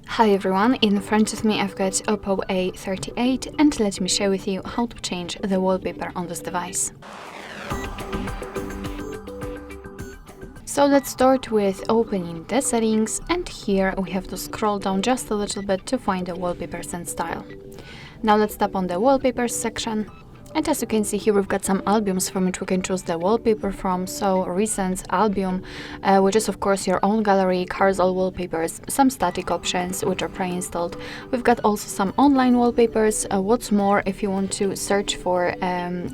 Hi everyone, in front of me I've got OPPO A38 and let me share with you how to change the wallpaper on this device. So let's start with opening the settings, and here we have to scroll down just a little bit to find the wallpapers and style. Now let's tap on the wallpapers section. And as you can see here, we've got some albums from which we can choose the wallpaper from. So recent album, which is of course your own gallery, carousel wallpapers, some static options which are pre-installed. We've got also some online wallpapers. What's more, if you want to search for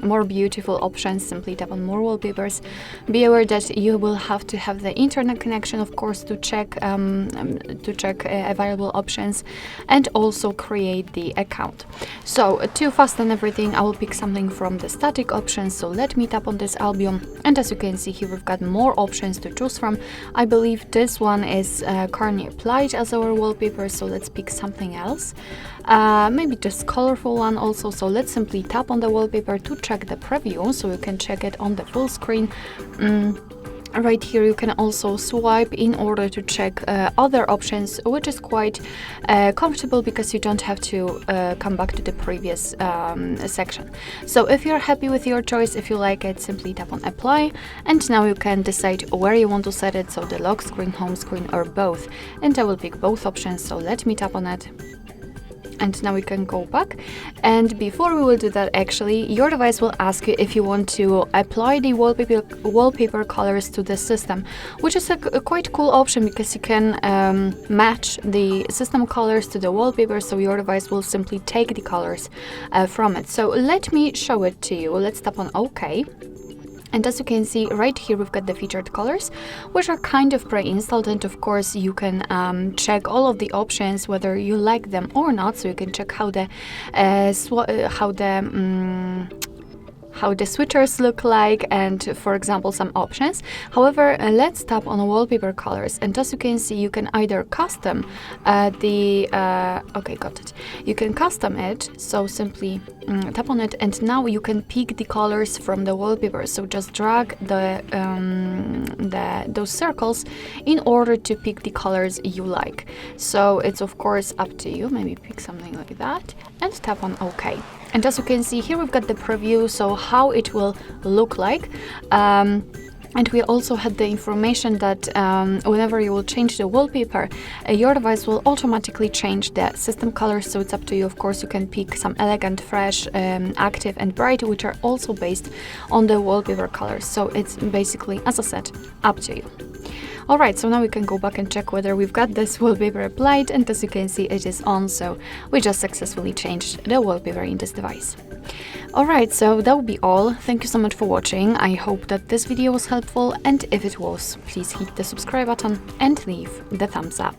more beautiful options, simply tap on more wallpapers. Be aware that you will have to have the internet connection, of course, to check available options and also create the account. So to fasten everything, I will pick something from the static options. So let me tap on this album, and as you can see here, we've got more options to choose from. I believe this one is currently applied as our wallpaper, so let's pick something else. Maybe just colorful one also. So let's simply tap on the wallpaper to check the preview, so you can check it on the full screen. Right here you can also swipe in order to check other options, which is quite comfortable because you don't have to come back to the previous section. So if you're happy with your choice, if you like it, simply tap on apply, and now you can decide where you want to set it, so the lock screen, home screen, or both. And I will pick both options, so let me tap on it. And now we can go back, and before we will do that, actually your device will ask you if you want to apply the wallpaper colors to the system, which is a quite cool option because you can match the system colors to the wallpaper, so your device will simply take the colors from it. So let me show it to you. Let's tap on OK. And as you can see right here, we've got the featured colors, which are kind of pre-installed, and of course you can check all of the options whether you like them or not. So you can check how the switchers look like, and for example some options. However, let's tap on wallpaper colors, and as you can see, you can either custom okay, got it. You can custom it, so simply tap on it, and now you can pick the colors from the wallpaper. So just drag those circles in order to pick the colors you like. So it's of course up to you. Maybe pick something like that and tap on OK. And as you can see here, we've got the preview, so how it will look like. And we also had the information that whenever you will change the wallpaper, your device will automatically change the system colors. So it's up to you. Of course, you can pick some elegant, fresh, active, and bright, which are also based on the wallpaper colors. So it's basically, as I said, up to you. Alright, so now we can go back and check whether we've got this wallpaper applied, and as you can see, it is on, so we just successfully changed the wallpaper in this device. Alright, so that will be all. Thank you so much for watching. I hope that this video was helpful, and if it was, please hit the subscribe button and leave the thumbs up.